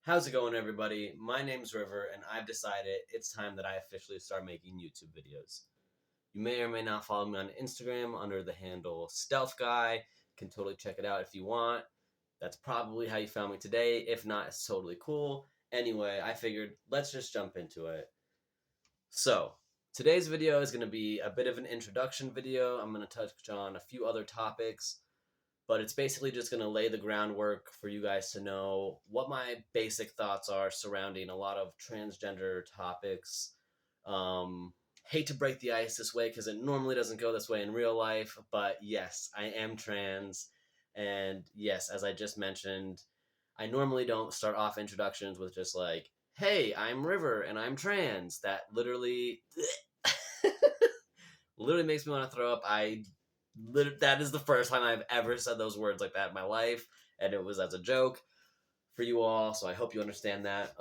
How's it going, everybody? My name's River, and I've decided it's time that I officially start making YouTube videos. You may or may not follow me on Instagram under the handle Stealth Guy. You can totally check it out if you want. That's probably how you found me today. If not, it's totally cool. Anyway, I figured let's just jump into it. So, today's video is going to be a bit of an introduction video. I'm going to touch on a few other topics, but it's basically just going to lay the groundwork for you guys to know what my basic thoughts are surrounding a lot of transgender topics. Hate to break the ice this way because it normally doesn't go this way in real life, but yes, I am trans. And yes, as I just mentioned, I normally don't start off introductions with just like, hey, I'm River and I'm trans. That literally literally makes me want to throw up. That is the first time I've ever said those words like that in my life, and it was as a joke for you all, so I hope you understand that.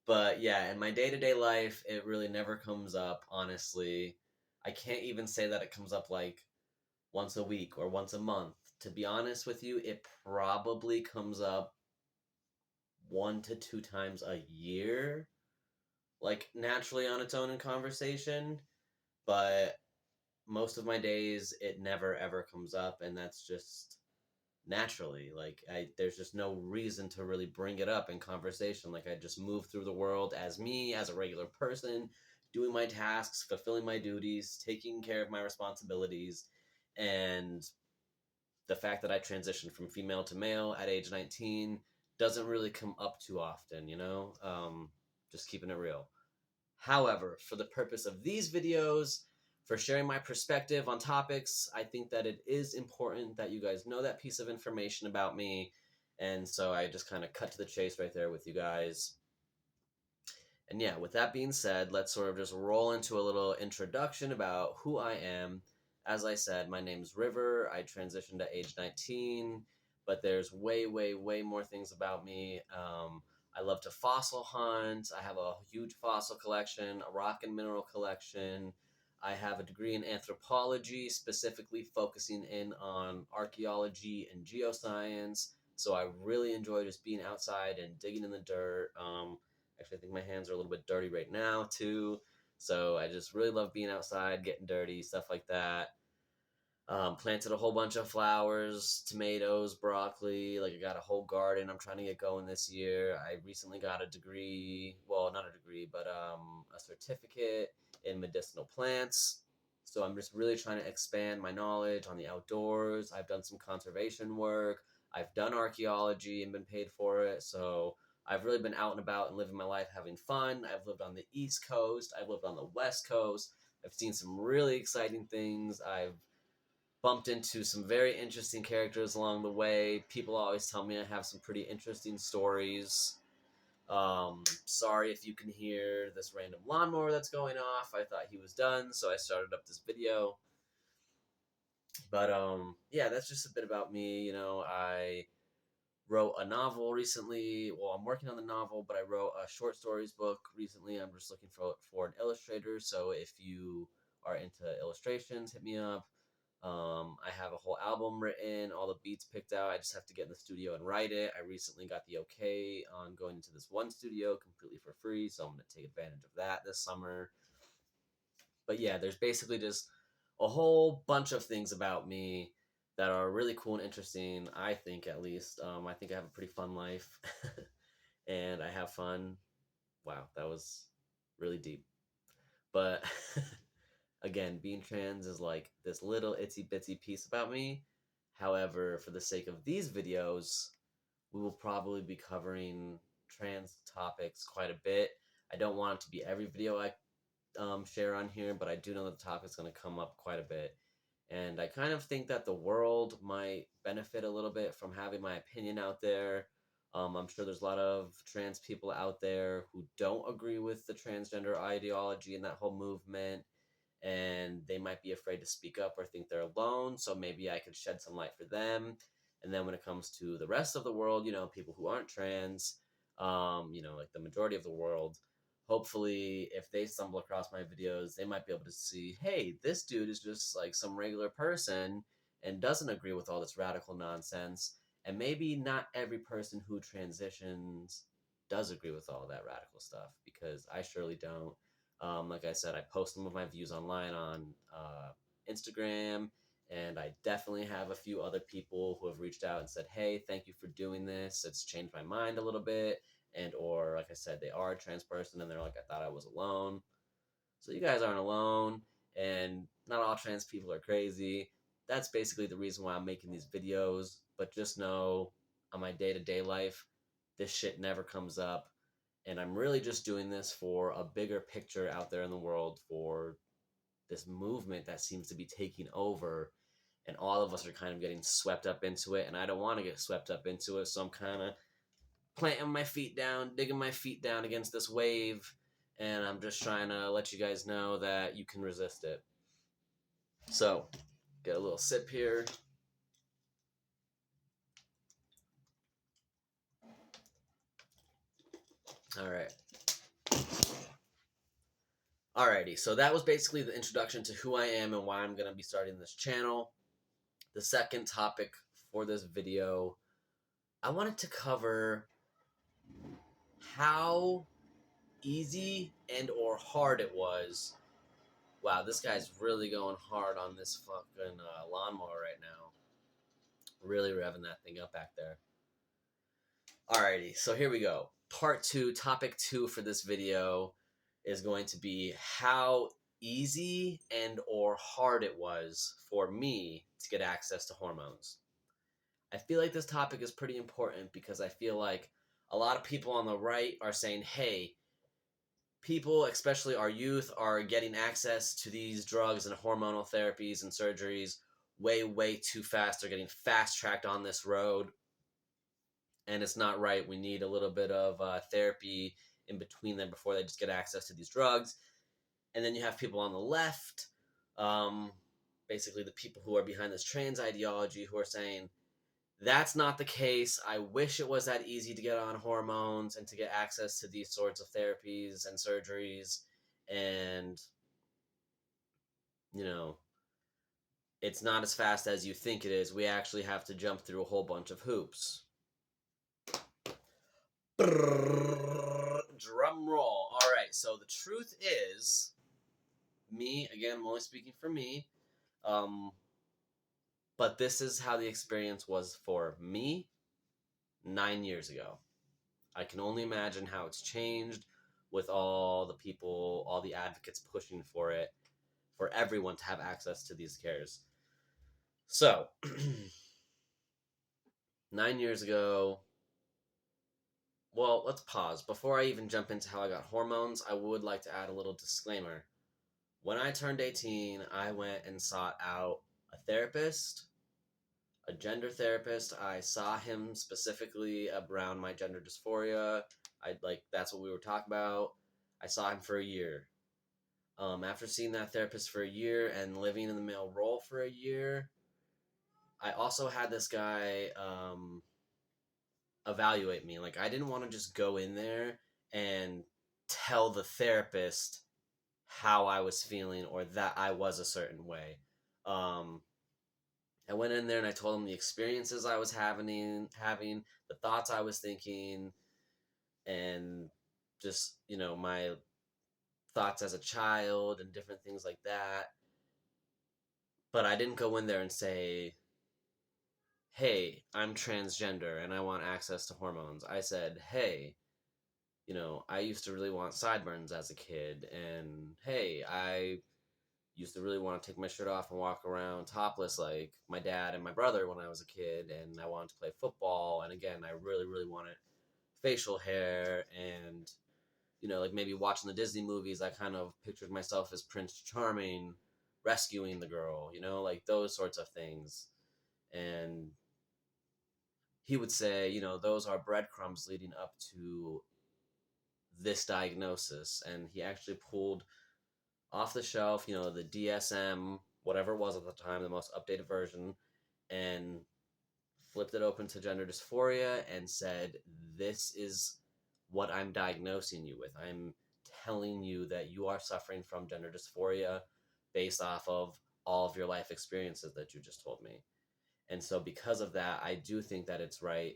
But yeah, in my day-to-day life, it really never comes up, honestly. I can't even say that it comes up like once a week or once a month. To be honest with you, it probably comes up 1 to 2 times a year, like naturally on its own in conversation. But most of my days it never ever comes up, and that's just naturally. Like there's just no reason to really bring it up in conversation. Like I just move through the world as me, as a regular person, doing my tasks, fulfilling my duties, taking care of my responsibilities. And the fact that I transitioned from female to male at age 19 doesn't really come up too often, just keeping it real. However, for the purpose of these videos, for sharing my perspective on topics, I think that it is important that you guys know that piece of information about me. And so I just kind of cut to the chase right there with you guys. And yeah, with that being said, let's sort of just roll into a little introduction about who I am. As I said, my name's River. I transitioned at age 19, but there's way, way, way more things about me. I love to fossil hunt. I have a huge fossil collection, a rock and mineral collection. I have a degree in anthropology, specifically focusing in on archaeology and geoscience. So I really enjoy just being outside and digging in the dirt. Actually, I think my hands are a little bit dirty right now, too. So I just really love being outside, getting dirty, stuff like that. Planted a whole bunch of flowers, tomatoes, broccoli. Like I got a whole garden I'm trying to get going this year. I recently got a degree, well, not a degree, but a certificate in medicinal plants. So I'm just really trying to expand my knowledge on the outdoors. I've done some conservation work. I've done archaeology and been paid for it. So I've really been out and about and living my life having fun. I've lived on the East Coast. I've lived on the West Coast. I've seen some really exciting things. I've bumped into some very interesting characters along the way. People always tell me I have some pretty interesting stories. Sorry if you can hear this random lawnmower that's going off. I thought he was done, so I started up this video. But yeah, that's just a bit about me. I wrote a novel recently. Well, I'm working on the novel, but I wrote a short stories book recently. I'm just looking for an illustrator. So if you are into illustrations, hit me up. I have a whole album written, all the beats picked out. I just have to get in the studio and write it. I recently got the okay on going into this one studio completely for free, so I'm going to take advantage of that this summer. But yeah, there's basically just a whole bunch of things about me that are really cool and interesting, I think, at least. I think I have a pretty fun life, and I have fun. Wow, that was really deep. But again, being trans is like this little itsy bitsy piece about me. However, for the sake of these videos, we will probably be covering trans topics quite a bit. I don't want it to be every video I share on here, but I do know that the topic's going to come up quite a bit. And I kind of think that the world might benefit a little bit from having my opinion out there. I'm sure there's a lot of trans people out there who don't agree with the transgender ideology and that whole movement, and they might be afraid to speak up or think they're alone. So maybe I could shed some light for them. And then when it comes to the rest of the world, people who aren't trans, like the majority of the world, hopefully if they stumble across my videos, they might be able to see, hey, this dude is just like some regular person and doesn't agree with all this radical nonsense. And maybe not every person who transitions does agree with all that radical stuff, because I surely don't. Like I said, I post some of my views online on Instagram, and I definitely have a few other people who have reached out and said, "Hey, thank you for doing this. It's changed my mind a little bit." And or like I said, they are a trans person and they're like, "I thought I was alone." So you guys aren't alone, and not all trans people are crazy. That's basically the reason why I'm making these videos. But just know, on my day-to-day life, this shit never comes up, and I'm really just doing this for a bigger picture out there in the world, for this movement that seems to be taking over, and all of us are kind of getting swept up into it, and I don't want to get swept up into it, so I'm kind of planting my feet down, digging my feet down against this wave, and I'm just trying to let you guys know that you can resist it. So, get a little sip here. All right. Alrighty, so that was basically the introduction to who I am and why I'm going to be starting this channel. The second topic for this video, I wanted to cover how easy and or hard it was. Wow, this guy's really going hard on this fucking lawnmower right now. Really revving that thing up back there. Alrighty, so here we go. Part 2, topic 2 for this video is going to be how easy and or hard it was for me to get access to hormones. I feel like this topic is pretty important because I feel like a lot of people on the right are saying, hey, people, especially our youth, are getting access to these drugs and hormonal therapies and surgeries way, way too fast. They're getting fast-tracked on this road, and it's not right. We need a little bit of therapy in between them before they just get access to these drugs. And then you have people on the left, basically the people who are behind this trans ideology, who are saying, that's not the case. I wish it was that easy to get on hormones and to get access to these sorts of therapies and surgeries. And, you know, it's not as fast as you think it is. We actually have to jump through a whole bunch of hoops. Drum roll. All right, so the truth is, me, again, I'm only speaking for me, but this is how the experience was for me 9 years ago. I can only imagine how it's changed with all the people, all the advocates pushing for it, for everyone to have access to these cares. So, 9 years ago, well, let's pause. Before I even jump into how I got hormones, I would like to add a little disclaimer. When I turned 18, I went and sought out a therapist, a gender therapist. I saw him specifically around my gender dysphoria. That's what we were talking about. I saw him for a year. After seeing that therapist for a year and living in the male role for a year, I also had this guy evaluate me. Like, I didn't want to just go in there and tell the therapist how I was feeling or that I was a certain way. I went in there and I told him the experiences I was having, the thoughts I was thinking, and just, my thoughts as a child and different things like that. But I didn't go in there and say, hey, I'm transgender and I want access to hormones. I said, hey, I used to really want sideburns as a kid, and hey, I used to really want to take my shirt off and walk around topless like my dad and my brother when I was a kid, and I wanted to play football, and again, I really, really wanted facial hair, and, like maybe watching the Disney movies, I kind of pictured myself as Prince Charming rescuing the girl, like those sorts of things. And he would say, those are breadcrumbs leading up to this diagnosis. And he actually pulled off the shelf, the DSM, whatever it was at the time, the most updated version, and flipped it open to gender dysphoria and said, this is what I'm diagnosing you with. I'm telling you that you are suffering from gender dysphoria based off of all of your life experiences that you just told me. And so because of that, I do think that it's right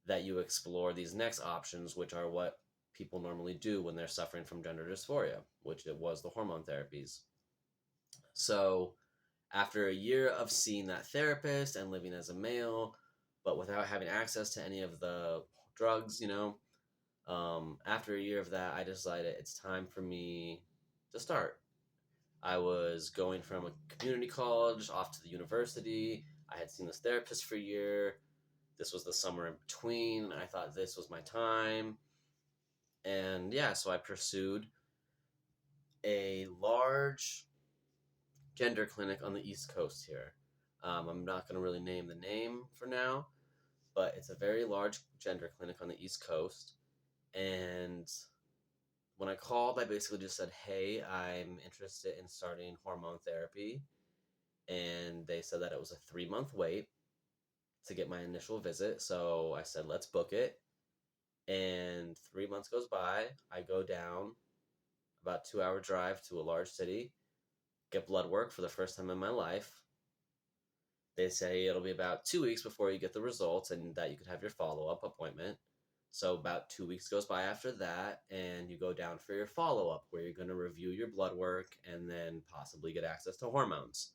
that you explore these next options, which are what people normally do when they're suffering from gender dysphoria, which it was the hormone therapies. So after a year of seeing that therapist and living as a male, but without having access to any of the drugs, after a year of that, I decided it's time for me to start. I was going from a community college off to the university. I had seen this therapist for a year. This was the summer in between. I thought this was my time. And yeah, so I pursued a large gender clinic on the East Coast here. I'm not going to really name the name for now, but it's a very large gender clinic on the East Coast. And when I called, I basically just said, hey, I'm interested in starting hormone therapy. And they said that it was a 3-month wait to get my initial visit. So I said, let's book it. And 3 months goes by. I go down about 2-hour drive to a large city, get blood work for the first time in my life. They say it'll be about 2 weeks before you get the results and that you could have your follow-up appointment. So about 2 weeks goes by after that, and you go down for your follow-up where you're going to review your blood work and then possibly get access to hormones.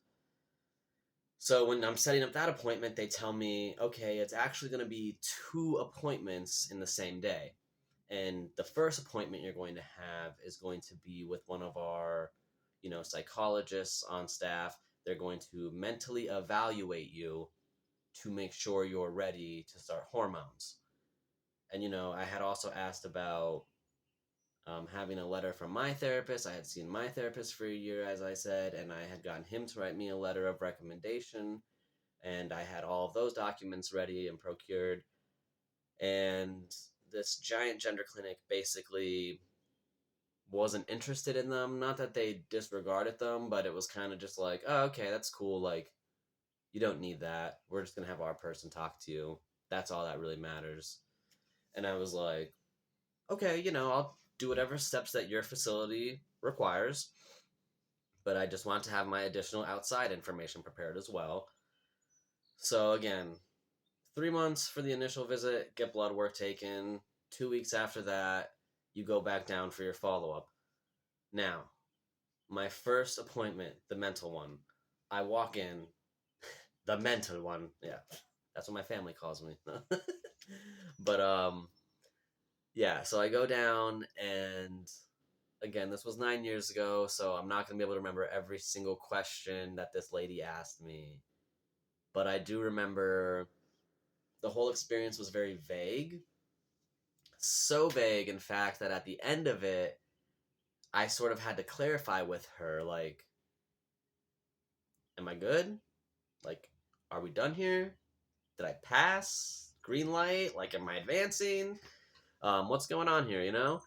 So when I'm setting up that appointment, they tell me, okay, it's actually going to be 2 appointments in the same day. And the first appointment you're going to have is going to be with one of our, psychologists on staff. They're going to mentally evaluate you to make sure you're ready to start hormones. And, I had also asked about having a letter from my therapist. I had seen my therapist for a year, as I said, and I had gotten him to write me a letter of recommendation. And I had all of those documents ready and procured. And this giant gender clinic basically wasn't interested in them. Not that they disregarded them, but it was kind of just like, oh, okay, that's cool. Like, you don't need that. We're just going to have our person talk to you. That's all that really matters. And I was like, okay, I'll do whatever steps that your facility requires. But I just want to have my additional outside information prepared as well. So again, 3 months for the initial visit, get blood work taken. 2 weeks after that, you go back down for your follow-up. Now, my first appointment, the mental one, I walk in, the mental one, yeah, that's what my family calls me. But, yeah, so I go down, and again, this was 9 years ago, so I'm not going to be able to remember every single question that this lady asked me. But I do remember the whole experience was very vague. So vague, in fact, that at the end of it, I sort of had to clarify with her, like, am I good? Like, are we done here? Did I pass? Green light? Like, am I advancing? What's going on here,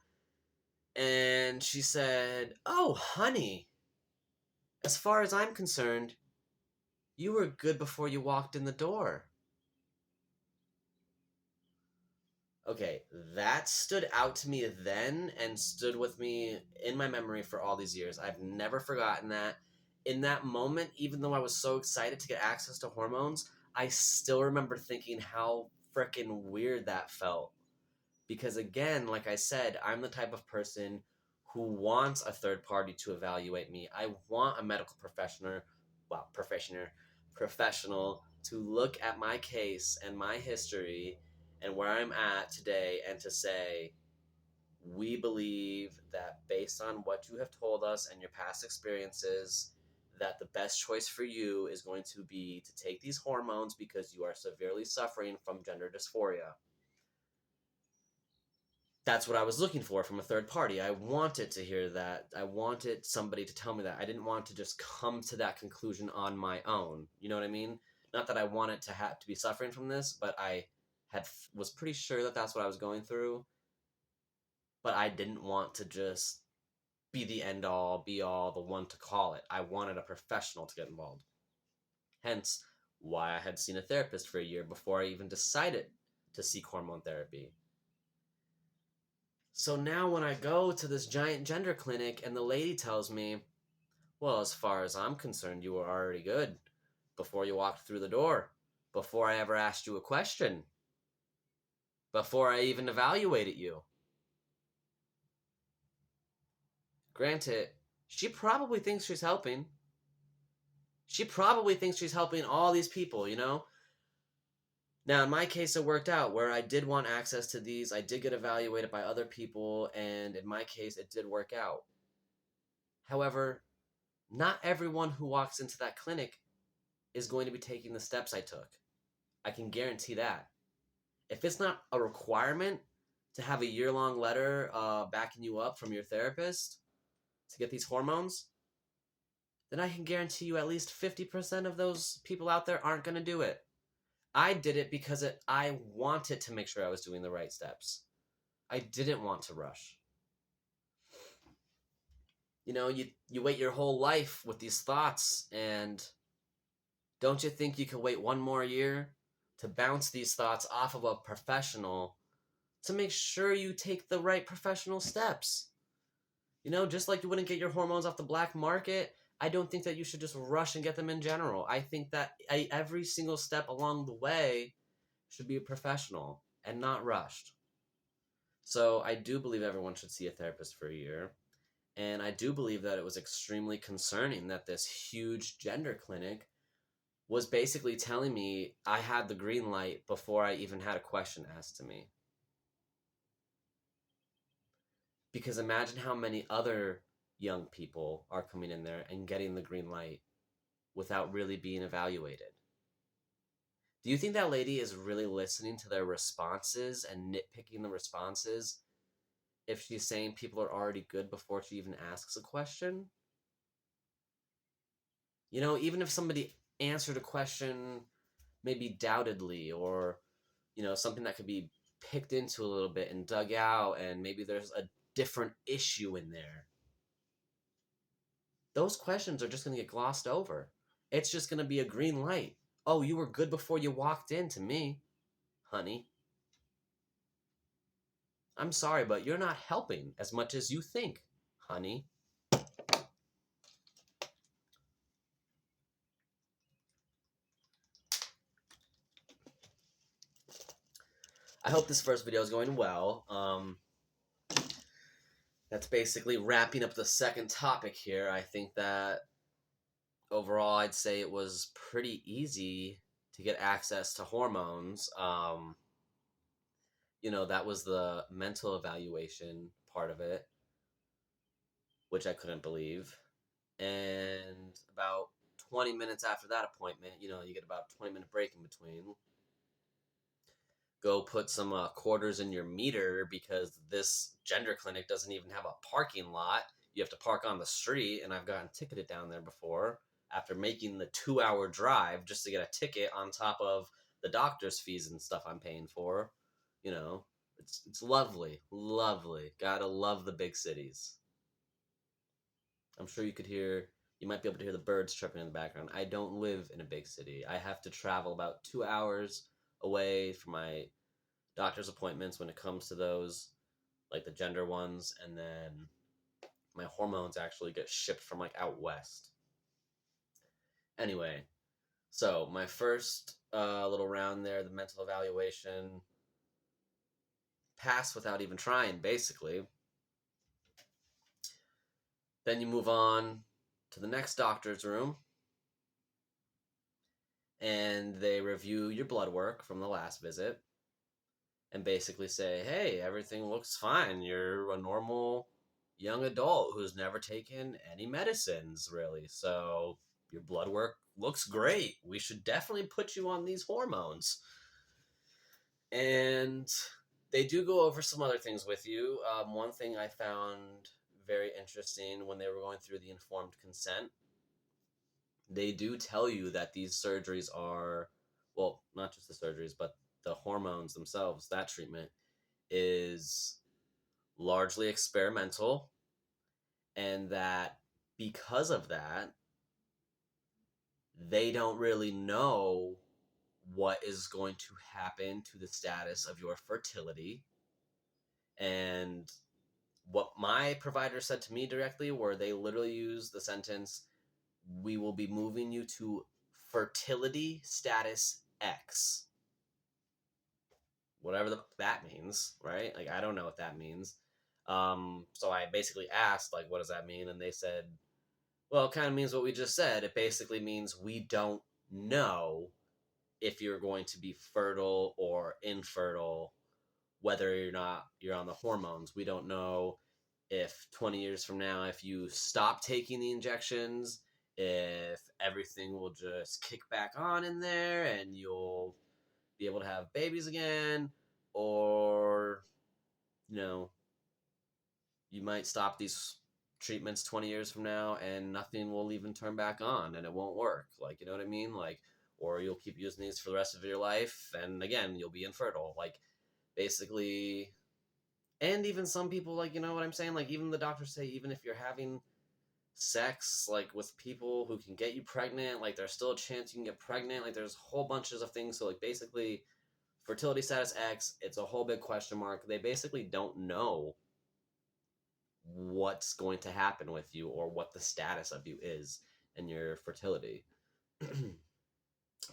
And she said, oh, honey, as far as I'm concerned, you were good before you walked in the door. Okay, that stood out to me then and stood with me in my memory for all these years. I've never forgotten that. In that moment, even though I was so excited to get access to hormones, I still remember thinking how freaking weird that felt. Because again, like I said, I'm the type of person who wants a third party to evaluate me. I want a medical professional to look at my case and my history and where I'm at today and to say, we believe that based on what you have told us and your past experiences, that the best choice for you is going to be to take these hormones because you are severely suffering from gender dysphoria. That's what I was looking for from a third party. I wanted to hear that. I wanted somebody to tell me that. I didn't want to just come to that conclusion on my own. You know what I mean? Not that I wanted to have to be suffering from this, but I was pretty sure that that's what I was going through. But I didn't want to just be the end all, be all, the one to call it. I wanted a professional to get involved. Hence why I had seen a therapist for a year before I even decided to seek hormone therapy. So now when I go to this giant gender clinic and the lady tells me, well, as far as I'm concerned, you were already good. before you walked through the door, before I ever asked you a question, before I even evaluated you. Granted, she probably thinks she's helping. She probably thinks she's helping all these people, you know? Now, in my case, it worked out where I did want access to these. I did get evaluated by other people, and in my case, it did work out. However, not everyone who walks into that clinic is going to be taking the steps I took. I can guarantee that. If it's not a requirement to have a year-long letter backing you up from your therapist to get these hormones, then I can guarantee you at least 50% of those people out there aren't going to do it. I did it because I wanted to make sure I was doing the right steps. I didn't want to rush. You know, you wait your whole life with these thoughts, and don't you think you could wait one more year to bounce these thoughts off of a professional to make sure you take the right professional steps? You know, just like you wouldn't get your hormones off the black market, I don't think that you should just rush and get them in general. I think that every single step along the way should be professional and not rushed. So I do believe everyone should see a therapist for a year. And I do believe that it was extremely concerning that this huge gender clinic was basically telling me I had the green light before I even had a question asked to me. Because imagine how many other young people are coming in there and getting the green light without really being evaluated. Do you think that lady is really listening to their responses and nitpicking the responses if she's saying people are already good before she even asks a question? You know, even if somebody answered a question maybe doubtedly, or, you know, something that could be picked into a little bit and dug out, and maybe there's a different issue in there, those questions are just going to get glossed over. It's just going to be a green light. Oh, you were good before you walked in to me, honey. I'm sorry, but you're not helping as much as you think, honey. I hope this first video is going well. That's basically wrapping up the second topic here. I think that overall, I'd say it was pretty easy to get access to hormones. You know, that was the mental evaluation part of it, which I couldn't believe. And about 20 minutes after that appointment, you know, you get about a 20-minute break in between. Go put some quarters in your meter because this gender clinic doesn't even have a parking lot. You have to park on the street, and I've gotten ticketed down there before after making the 2-hour drive just to get a ticket on top of the doctor's fees and stuff I'm paying for. You know, it's lovely, lovely. Gotta love the big cities. I'm sure you might be able to hear the birds chirping in the background. I don't live in a big city. I have to travel about 2 hours away for my doctor's appointments when it comes to those, like the gender ones, and then my hormones actually get shipped from like out west. Anyway, so my first little round there, the mental evaluation, passed without even trying, basically. Then you move on to the next doctor's room, and they review your blood work from the last visit and basically say, hey, everything looks fine. You're a normal young adult who's never taken any medicines, really. So your blood work looks great. We should definitely put you on these hormones. And they do go over some other things with you. One thing I found very interesting when they were going through the informed consent, they do tell you that these surgeries are, well, not just the surgeries, but the hormones themselves, that treatment is largely experimental, and that because of that, they don't really know what is going to happen to the status of your fertility. And what my provider said to me directly, where they literally use the sentence, we will be moving you to fertility status X. Whatever that means, right? Like, I don't know what that means. So I basically asked, like, what does that mean? And they said, well, it kind of means what we just said. It basically means we don't know if you're going to be fertile or infertile, whether you're on the hormones. We don't know if 20 years from now, if you stop taking the injections, if everything will just kick back on in there and you'll be able to have babies again, or, you know, you might stop these treatments 20 years from now and nothing will even turn back on and it won't work. Like, you know what I mean? Like, or you'll keep using these for the rest of your life and again, you'll be infertile. Like, basically, and even some people, like, you know what I'm saying? Like, even the doctors say, even if you're having sex, like, with people who can get you pregnant, like, there's still a chance you can get pregnant. Like, there's whole bunches of things. So, like, basically, fertility status X, it's a whole big question mark. They basically don't know what's going to happen with you or what the status of you is and your fertility.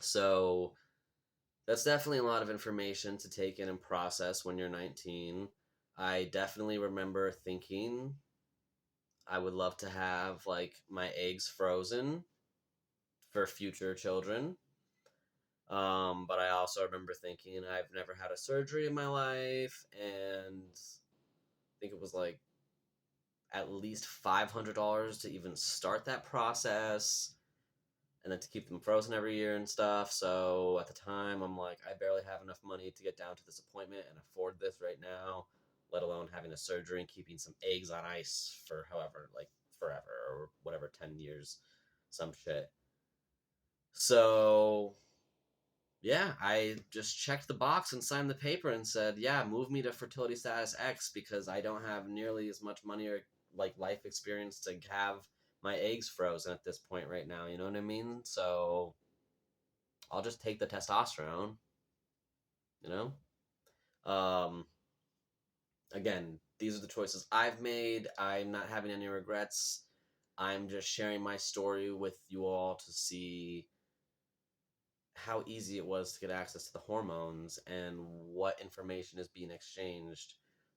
So that's definitely a lot of information to take in and process when you're 19. I definitely remember thinking I would love to have like my eggs frozen for future children. But I also remember thinking I've never had a surgery in my life, and I think it was like at least $500 to even start that process, and then to keep them frozen every year and stuff. So at the time, I'm like, I barely have enough money to get down to this appointment and afford this right now, let alone having a surgery and keeping some eggs on ice for however, like forever or whatever, 10 years, some shit. So yeah, I just checked the box and signed the paper and said, yeah, move me to fertility status X because I don't have nearly as much money or like life experience to have my eggs frozen at this point right now. You know what I mean? So I'll just take the testosterone, you know? Again, these are the choices I've made. I'm not having any regrets. I'm just sharing my story with you all to see how easy it was to get access to the hormones and what information is being exchanged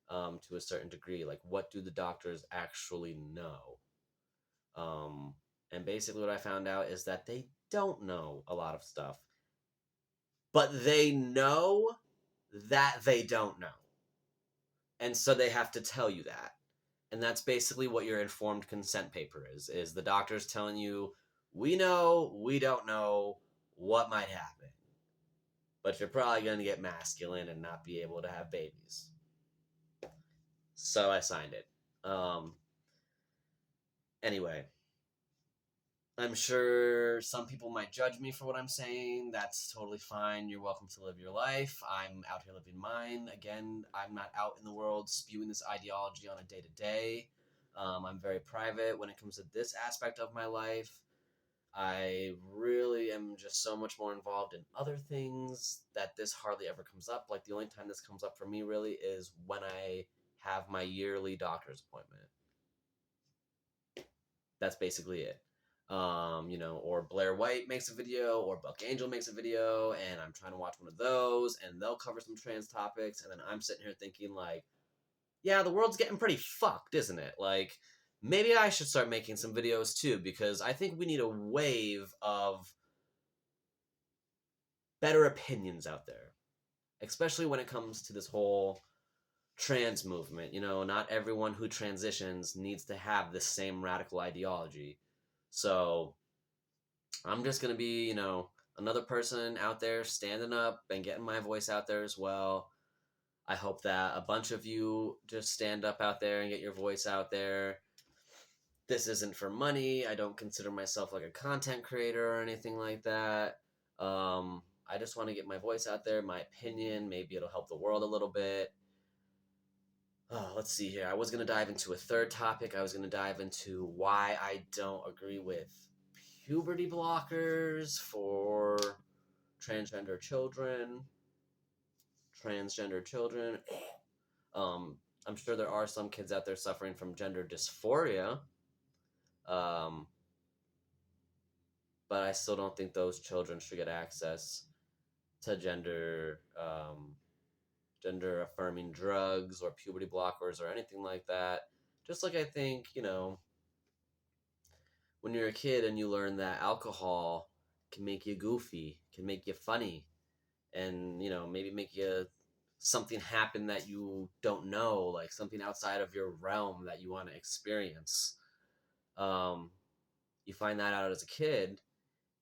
to a certain degree. Like, what do the doctors actually know? And basically, what I found out is that they don't know a lot of stuff, but they know that they don't know. And so they have to tell you that. And that's basically what your informed consent paper is the doctors telling you, we know, we don't know what might happen, but you're probably going to get masculine and not be able to have babies. So I signed it. Anyway, I'm sure some people might judge me for what I'm saying. That's totally fine. You're welcome to live your life. I'm out here living mine. Again, I'm not out in the world spewing this ideology on a day-to-day. I'm very private when it comes to this aspect of my life. I really am just so much more involved in other things that this hardly ever comes up. Like, the only time this comes up for me really is when I have my yearly doctor's appointment. That's basically it. Or Blair White makes a video, or Buck Angel makes a video, and I'm trying to watch one of those, and they'll cover some trans topics, and then I'm sitting here thinking, like, yeah, the world's getting pretty fucked, isn't it? Like, maybe I should start making some videos too, because I think we need a wave of better opinions out there, especially when it comes to this whole trans movement. You know, not everyone who transitions needs to have the same radical ideology. So I'm just going to be, another person out there standing up and getting my voice out there as well. I hope that a bunch of you just stand up out there and get your voice out there. This isn't for money. I don't consider myself like a content creator or anything like that. I just want to get my voice out there, my opinion. Maybe it'll help the world a little bit. Oh, let's see here. I was going to dive into a third topic. I was going to dive into why I don't agree with puberty blockers for transgender children. I'm sure there are some kids out there suffering from gender dysphoria. Um, but I still don't think those children should get access to gender affirming drugs or puberty blockers or anything like that. Just like I think, when you're a kid and you learn that alcohol can make you goofy, can make you funny, and, maybe make you something happen that you don't know, like something outside of your realm that you want to experience. Um, you find that out as a kid,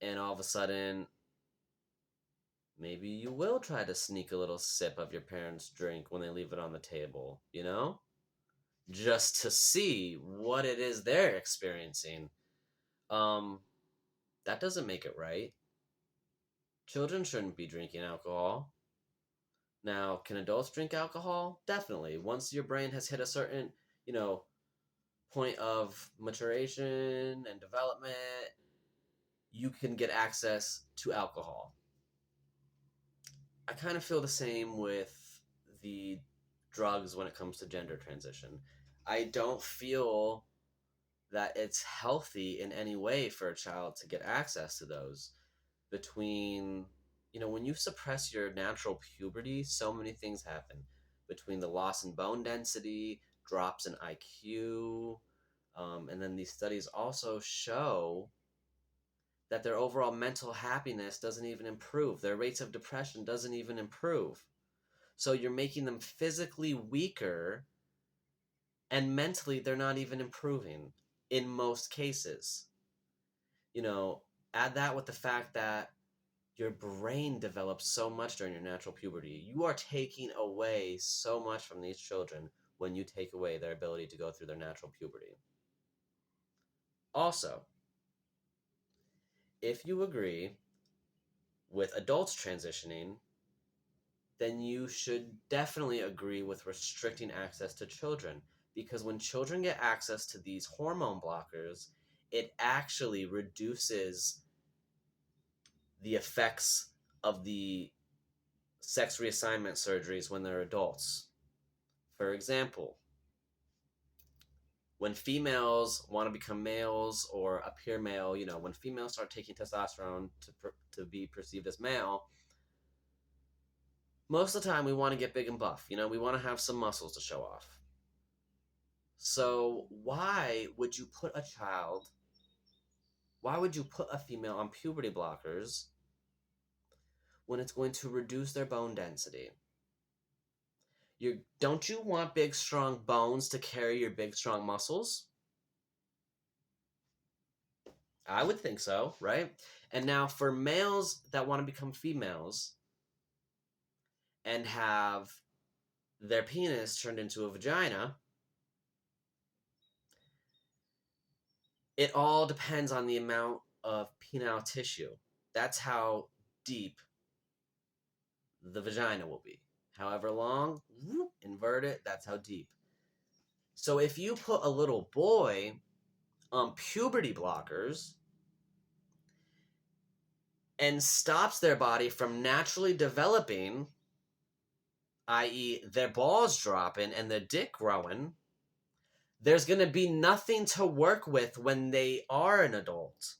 and all of a sudden, maybe you will try to sneak a little sip of your parents' drink when they leave it on the table, just to see what it is they're experiencing. Um, that doesn't make it right. Children shouldn't be drinking alcohol. Now, can adults drink alcohol? Definitely. Once your brain has hit a certain, you know, point of maturation and development, you can get access to alcohol. I kind of feel the same with the drugs when it comes to gender transition. I don't feel that it's healthy in any way for a child to get access to those. Between, when you suppress your natural puberty, so many things happen. Between the loss in bone density, drops in IQ, and then these studies also show that their overall mental happiness doesn't even improve. Their rates of depression doesn't even improve. So you're making them physically weaker, and mentally they're not even improving in most cases. Add that with the fact that your brain develops so much during your natural puberty. You are taking away so much from these children when you take away their ability to go through their natural puberty. Also, if you agree with adults transitioning, then you should definitely agree with restricting access to children. Because when children get access to these hormone blockers, it actually reduces the effects of the sex reassignment surgeries when they're adults. For example, when females want to become males or appear male, when females start taking testosterone to be perceived as male, most of the time we want to get big and buff. We want to have some muscles to show off. So why would you put a female on puberty blockers when it's going to reduce their bone density? Don't you want big, strong bones to carry your big, strong muscles? I would think so, right? And now for males that want to become females and have their penis turned into a vagina, it all depends on the amount of penile tissue. That's how deep the vagina will be. However long, invert it, that's how deep. So if you put a little boy on puberty blockers and stops their body from naturally developing, i.e. their balls dropping and their dick growing, there's going to be nothing to work with when they are an adult.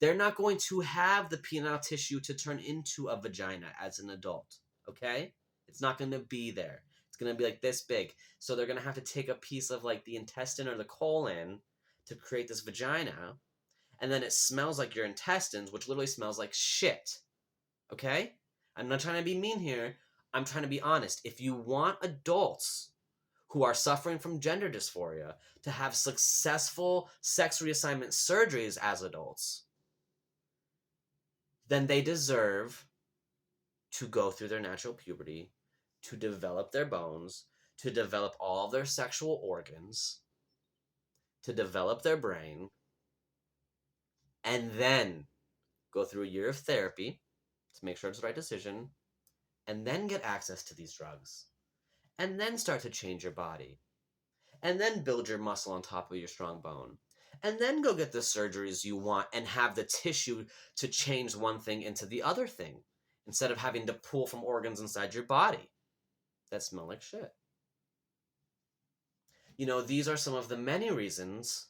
They're not going to have the penile tissue to turn into a vagina as an adult, okay? It's not going to be there. It's going to be like this big. So they're going to have to take a piece of like the intestine or the colon to create this vagina. And then it smells like your intestines, which literally smells like shit, okay? I'm not trying to be mean here. I'm trying to be honest. If you want adults who are suffering from gender dysphoria to have successful sex reassignment surgeries as adults, then they deserve to go through their natural puberty, to develop their bones, to develop all their sexual organs, to develop their brain, and then go through a year of therapy to make sure it's the right decision, and then get access to these drugs, and then start to change your body, and then build your muscle on top of your strong bone, and then go get the surgeries you want and have the tissue to change one thing into the other thing, instead of having to pull from organs inside your body that smell like shit. These are some of the many reasons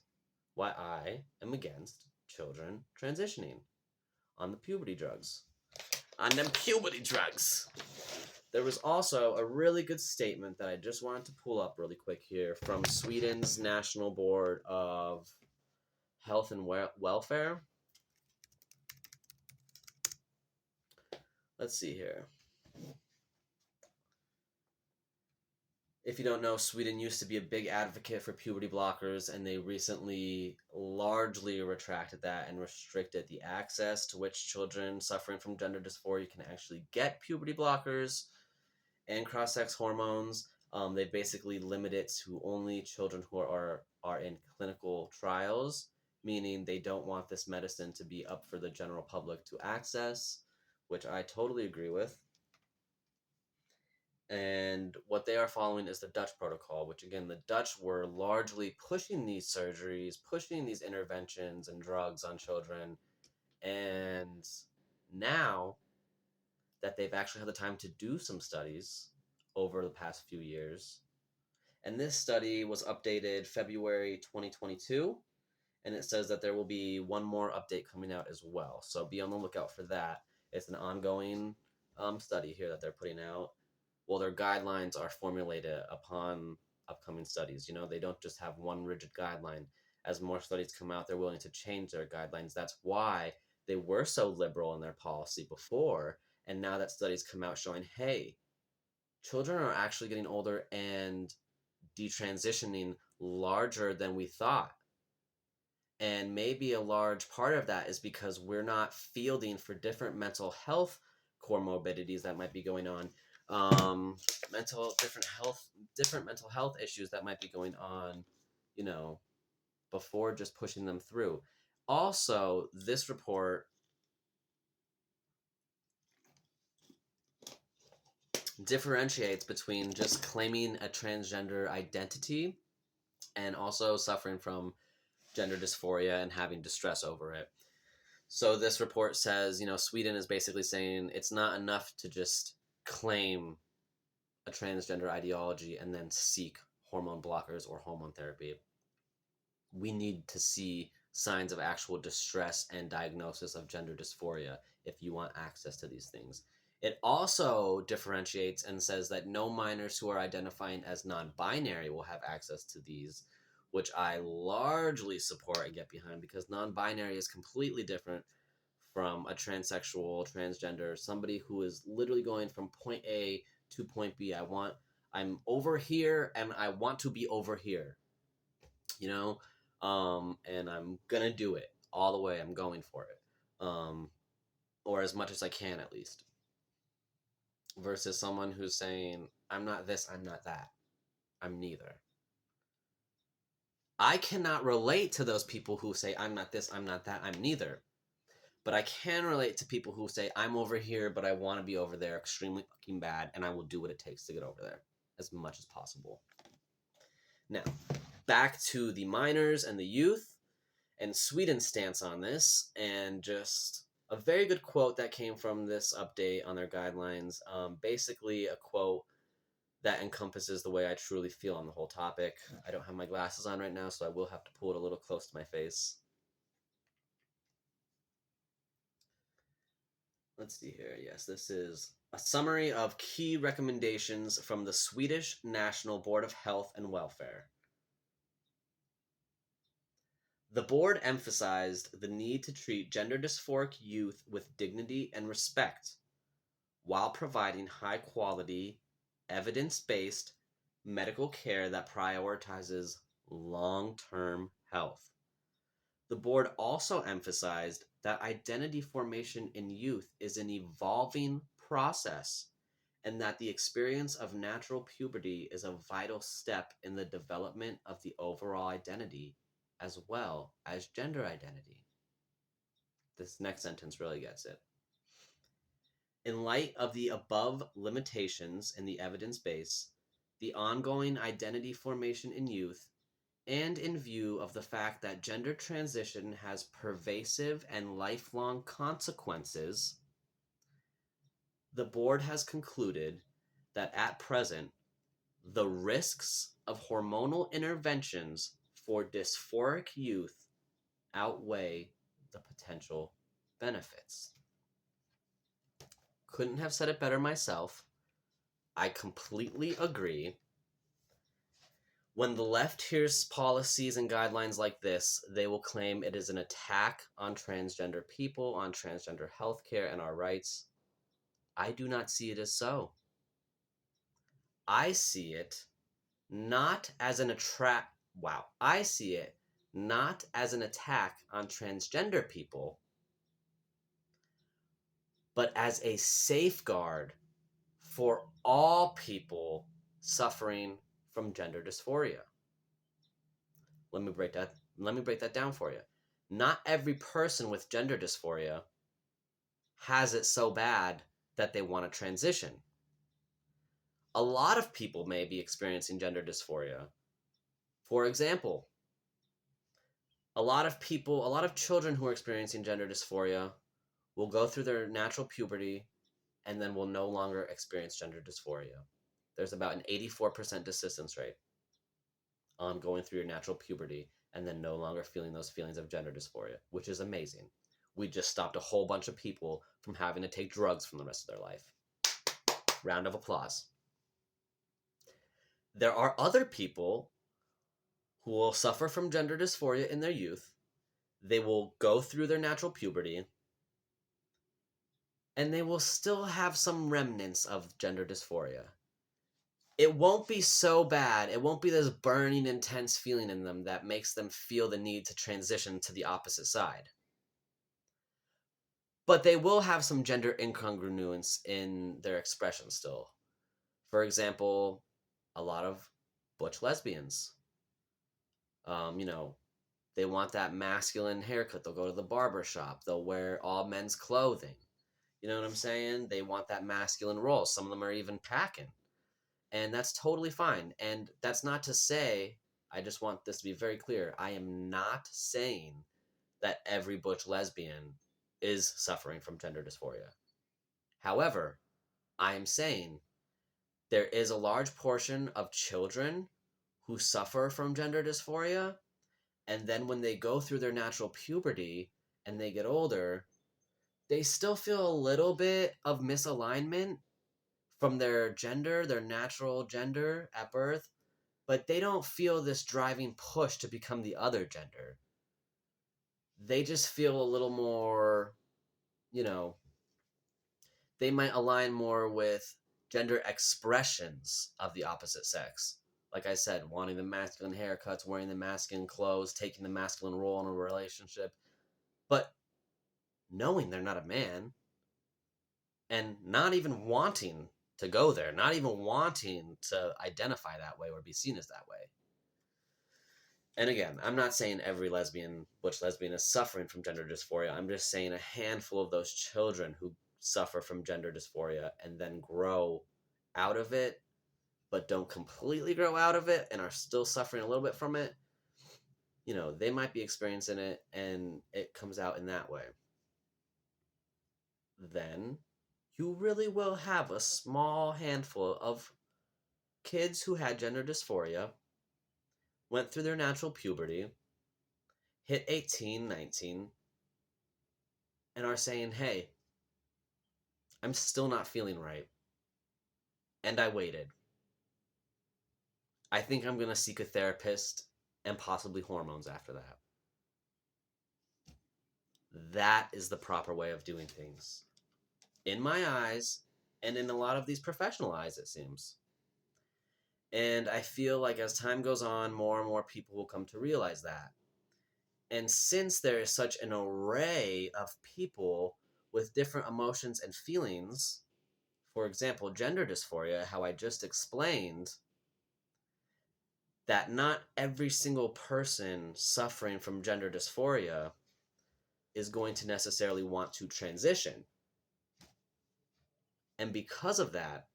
why I am against children transitioning. on the puberty drugs. On them puberty drugs. There was also a really good statement that I just wanted to pull up really quick here from Sweden's National Board of Health and Welfare. Let's see here. If you don't know, Sweden used to be a big advocate for puberty blockers, and they recently largely retracted that and restricted the access to which children suffering from gender dysphoria can actually get puberty blockers and cross-sex hormones. They basically limit it to only children who are in clinical trials, meaning they don't want this medicine to be up for the general public to access, which I totally agree with. And what they are following is the Dutch protocol, which again, the Dutch were largely pushing these surgeries, pushing these interventions and drugs on children. And now that they've actually had the time to do some studies over the past few years, and this study was updated February 2022, and it says that there will be one more update coming out as well. So be on the lookout for that. It's an ongoing study here that they're putting out. Well, their guidelines are formulated upon upcoming studies. You know, they don't just have one rigid guideline. As more studies come out, they're willing to change their guidelines. That's why they were so liberal in their policy before. And now that studies come out showing, hey, children are actually getting older and detransitioning larger than we thought. And maybe a large part of that is because we're not fielding for different mental health comorbidities that might be going on. Different mental health issues that might be going on, you know, before just pushing them through. Also, this report differentiates between just claiming a transgender identity and also suffering from gender dysphoria and having distress over it. So this report says, you know, Sweden is basically saying it's not enough to just claim a transgender ideology and then seek hormone blockers or hormone therapy. We need to see signs of actual distress and diagnosis of gender dysphoria if you want access to these things. It also differentiates and says that no minors who are identifying as non-binary will have access to these, which I largely support and get behind, because non-binary is completely different from a transsexual, transgender, somebody who is literally going from point A to point B. I'm over here and I want to be over here, you know, and I'm gonna do it all the way. I'm going for it, or as much as I can at least. Versus someone who's saying, I'm not this, I'm not that, I'm neither. I cannot relate to those people who say, I'm not this, I'm not that, I'm neither. But I can relate to people who say, I'm over here, but I want to be over there extremely fucking bad, and I will do what it takes to get over there as much as possible. Now, back to the minors and the youth and Sweden's stance on this, and just a very good quote that came from this update on their guidelines. Basically, a quote that encompasses the way I truly feel on the whole topic. I don't have my glasses on right now, so I will have to pull it a little close to my face. Let's see here. Yes, this is a summary of key recommendations from the Swedish National Board of Health and Welfare. The board emphasized the need to treat gender dysphoric youth with dignity and respect while providing high-quality, evidence-based medical care that prioritizes long-term health. The board also emphasized that identity formation in youth is an evolving process and that the experience of natural puberty is a vital step in the development of the overall identity as well as gender identity. This next sentence really gets it. In light of the above limitations in the evidence base, the ongoing identity formation in youth, and in view of the fact that gender transition has pervasive and lifelong consequences, the board has concluded that at present, the risks of hormonal interventions for dysphoric youth outweigh the potential benefits. Couldn't have said it better myself. I completely agree. When the left hears policies and guidelines like this, they will claim it is an attack on transgender people, on transgender healthcare, and our rights. I do not see it as so. I see it not as an I see it not as an attack on transgender people, but as a safeguard for all people suffering from gender dysphoria. Let me break that down for you. Not every person with gender dysphoria has it so bad that they want to transition. A lot of people may be experiencing gender dysphoria. For example, a lot of children who are experiencing gender dysphoria will go through their natural puberty and then will no longer experience gender dysphoria. There's about an 84% desistance rate on going through your natural puberty and then no longer feeling those feelings of gender dysphoria, which is amazing. We just stopped a whole bunch of people from having to take drugs for the rest of their life. Round of applause. There are other people who will suffer from gender dysphoria in their youth. They will go through their natural puberty, and they will still have some remnants of gender dysphoria. It won't be so bad. It won't be this burning, intense feeling in them that makes them feel the need to transition to the opposite side. But they will have some gender incongruence in their expression still. For example, a lot of butch lesbians. They want that masculine haircut. They'll go to the barber shop. They'll wear all men's clothing. You know what I'm saying? They want that masculine role. Some of them are even packing. And that's totally fine. And that's not to say, I just want this to be very clear, I am not saying that every butch lesbian is suffering from gender dysphoria. However, I am saying there is a large portion of children who suffer from gender dysphoria, and then when they go through their natural puberty and they get older, they still feel a little bit of misalignment from their gender, their natural gender at birth, but they don't feel this driving push to become the other gender. They just feel a little more, they might align more with gender expressions of the opposite sex. Like I said, wanting the masculine haircuts, wearing the masculine clothes, taking the masculine role in a relationship, but knowing they're not a man and not even wanting to go there, not even wanting to identify that way or be seen as that way. And again, I'm not saying every butch lesbian is suffering from gender dysphoria. I'm just saying a handful of those children who suffer from gender dysphoria and then grow out of it, but don't completely grow out of it and are still suffering a little bit from it, they might be experiencing it and it comes out in that way. Then you really will have a small handful of kids who had gender dysphoria, went through their natural puberty, hit 18, 19, and are saying, hey, I'm still not feeling right. And I waited. I think I'm going to seek a therapist and possibly hormones after that. That is the proper way of doing things. In my eyes, and in a lot of these professional eyes, it seems. And I feel like as time goes on, more and more people will come to realize that. And since there is such an array of people with different emotions and feelings, for example, gender dysphoria, how I just explained, that not every single person suffering from gender dysphoria is going to necessarily want to transition. And because of that,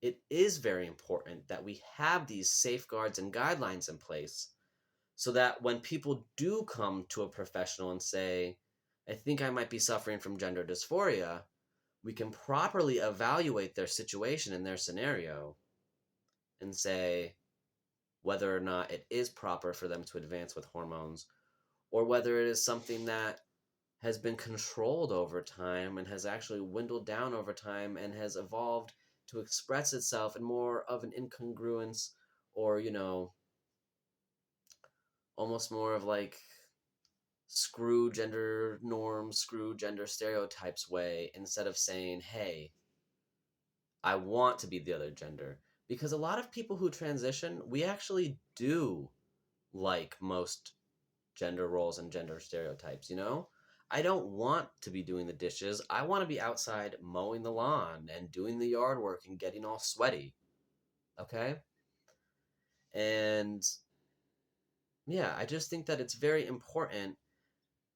it is very important that we have these safeguards and guidelines in place so that when people do come to a professional and say, I think I might be suffering from gender dysphoria, we can properly evaluate their situation and their scenario and say whether or not it is proper for them to advance with hormones or whether it is something that has been controlled over time and has actually dwindled down over time and has evolved to express itself in more of an incongruence, or, almost more of like screw gender norms, screw gender stereotypes way, instead of saying, hey, I want to be the other gender. Because a lot of people who transition, we actually do like most gender roles and gender stereotypes. I don't want to be doing the dishes. I want to be outside mowing the lawn and doing the yard work and getting all sweaty. Okay? And yeah, I just think that it's very important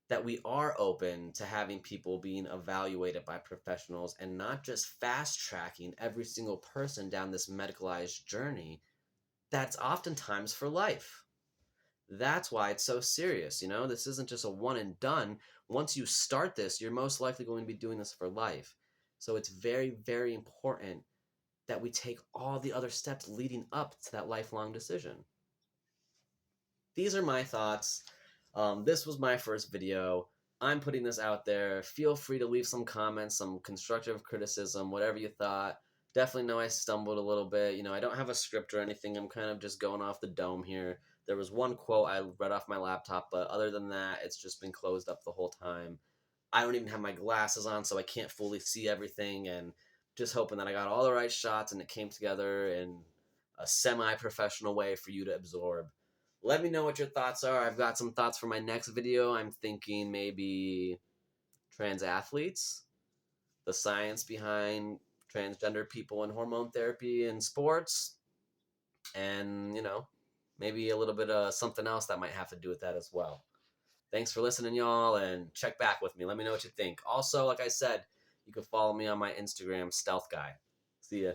that we are open to having people being evaluated by professionals and not just fast tracking every single person down this medicalized journey that's oftentimes for life. That's why it's so serious. This isn't just a one and done. Once you start this, you're most likely going to be doing this for life. So it's very, very important that we take all the other steps leading up to that lifelong decision. These are my thoughts. This was my first video. I'm putting this out there. Feel free to leave some comments, some constructive criticism, whatever you thought. Definitely know I stumbled a little bit. I don't have a script or anything. I'm kind of just going off the dome here. There was one quote I read off my laptop, but other than that, it's just been closed up the whole time. I don't even have my glasses on, so I can't fully see everything, and just hoping that I got all the right shots and it came together in a semi-professional way for you to absorb. Let me know what your thoughts are. I've got some thoughts for my next video. I'm thinking maybe trans athletes, the science behind transgender people and hormone therapy in sports, and, maybe a little bit of something else that might have to do with that as well. Thanks for listening, y'all, and check back with me. Let me know what you think. Also, like I said, you can follow me on my Instagram, Stealth Guy. See ya.